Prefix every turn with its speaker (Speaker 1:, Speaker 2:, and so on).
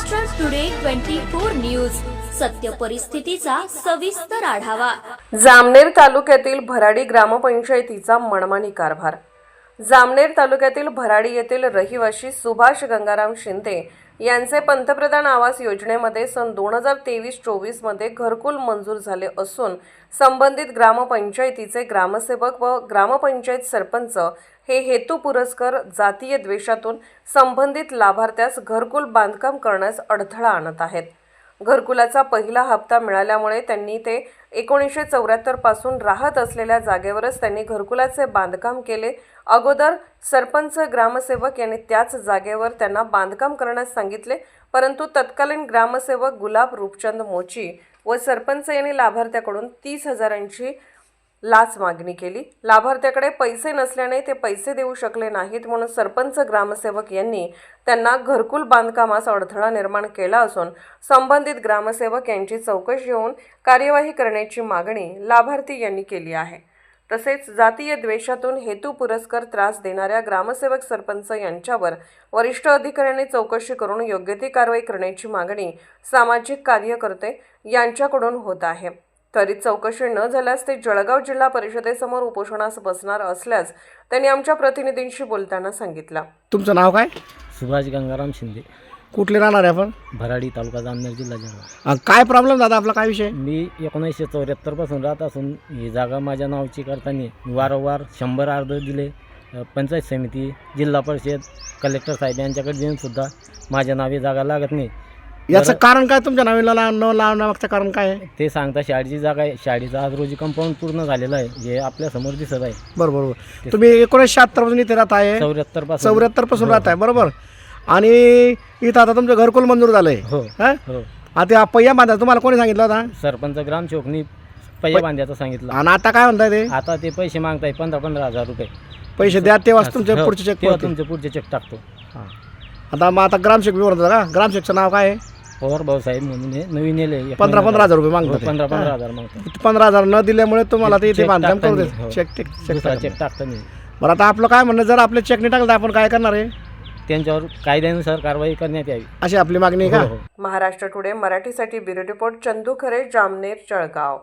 Speaker 1: Maharashtra today 24 news, सत्य परिस्थितीचा सविस्तर आढावा।
Speaker 2: जामनेर तालुक्यातील भराडी ग्रामपंचायतीचा मनमानी कारभार। जामनेर तालुक्यातील भराडी येथील रहिवासी सुभाष गंगाराम शिंदे यांचे पंतप्रधान आवास योजनेमध्ये सन 2023-24 मध्ये घरकुल मंजूर झाले असून संबंधित ग्रामपंचायतीचे ग्रामसेवक व ग्रामपंचायत सरपंच हे हेतू पुरस्कर जातीय द्वेषातून संबंधित लाभार्थ्यास घरकुल बांधकाम करण्यास अडथळा आणत आहेत। घरकुलाचा पहिला हप्ता मिळाल्यामुळे त्यांनी ते 1974 पासून राहत असलेल्या जागेवरच त्यांनी घरकुलाचे बांधकाम केले। अगोदर सरपंच ग्रामसेवक यांनी त्याच जागेवर त्यांना बांधकाम करण्यास सांगितले, परंतु तत्कालीन ग्रामसेवक गुलाब रूपचंद मोची व सरपंच यांनी लाभार्थ्याकडून 30,000ची लाच मागणी केली। लाभार्थ्याकडे पैसे नसल्याने ते पैसे देऊ शकले नाहीत, म्हणून सरपंच ग्रामसेवक यांनी त्यांना घरकुल बांधकामास अडथळा निर्माण केला असून संबंधित ग्रामसेवक यांची चौकशी होऊन कार्यवाही करण्याची मागणी लाभार्थी यांनी केली आहे। तसेच जातीय द्वेषातून हेतू पुरस्कर त्रास देणाऱ्या ग्रामसेवक सरपंच यांच्यावर वरिष्ठ अधिकाऱ्यांनी चौकशी करून योग्य ती कारवाई करण्याची मागणी सामाजिक कार्यकर्ते यांच्याकडून होत आहे। त्वरित चौकशी न झाल्यास ते जळगाव जिल्हा परिषदेसमोर उपोषणास बसणार असल्यास त्यांनी आमच्या प्रतिनिधींशी बोलताना सांगितलं।
Speaker 3: तुमचं नाव काय?
Speaker 4: सुभाष गंगाराम शिंदे।
Speaker 3: कुठले राहणार आहे आपण?
Speaker 4: भराडी तालुका जामनेर जिल्हा जळगाव।
Speaker 3: काय प्रॉब्लेम दादा आपला, काय विषय?
Speaker 4: मी 1974 पासून राहत असून ही जागा माझ्या नावाची करताना वारंवार 100 अर्ज दिले। पंचायत समिती, जिल्हा परिषद, कलेक्टर साहेब यांच्याकडे देऊन सुद्धा माझ्या नावे जागा लागत नाही।
Speaker 3: याचं कारण काय? तुमच्या नावाला न लावण्यामागचं कारण काय आहे?
Speaker 4: ते सांगता शाळेची जागा आहे, शाळेचं आज रोजी कंपाऊंड पूर्ण झालेलं आहे, हे आपल्या समोर दिसत आहे।
Speaker 3: बरोबर। तुम्ही 1976 पासून इथे राहत आहे?
Speaker 4: 74
Speaker 3: पासून राहत आहे, बरोबर। आणि इथं आता तुमचं घरकुल मंजूर झालंय?
Speaker 4: हो
Speaker 3: हा?
Speaker 4: हो।
Speaker 3: आता पहिया बांधा तुम्हाला कोणी सांगितलं होता?
Speaker 4: सरपंच ग्रामसेवकनी पहिल्या बांध्याचं सांगितलं।
Speaker 3: आणि आता काय म्हणताय ते?
Speaker 4: आता ते पैसे मागताय 15,000 रुपये।
Speaker 3: पैसे द्या तेव्हा तुमचे पुढचे चेक
Speaker 4: तेव्हा तुमचे पुढचे चेक टाकतो।
Speaker 3: आता ग्रामसेवक विवरण का? ग्रामसेवकचं नाव काय आहे?
Speaker 4: पवार भाऊसाहेब म्हणून हे नवीन येले
Speaker 3: 15,000 रुपये मागतात।
Speaker 4: 15,000 मागतात।
Speaker 3: 15,000 न दिल्यामुळे तुम्हाला ते इथे
Speaker 4: चेक
Speaker 3: बांधकाम करू
Speaker 4: टाकताना,
Speaker 3: दे।
Speaker 4: हो.
Speaker 3: चेक
Speaker 4: चेक टाकता नाही।
Speaker 3: बरं, आता आपलं काय म्हणणं, जर आपले चेक नाही टाकलं तर आपण काय करणार आहे?
Speaker 4: त्यांच्यावर कायद्यानुसार कारवाई करण्यात यावी
Speaker 3: अशी आपली मागणी आहे का?
Speaker 4: हो.
Speaker 2: महाराष्ट्र टुडे मराठीसाठी ब्युरो रिपोर्ट चंदू खरे, जामनेर, जळगाव।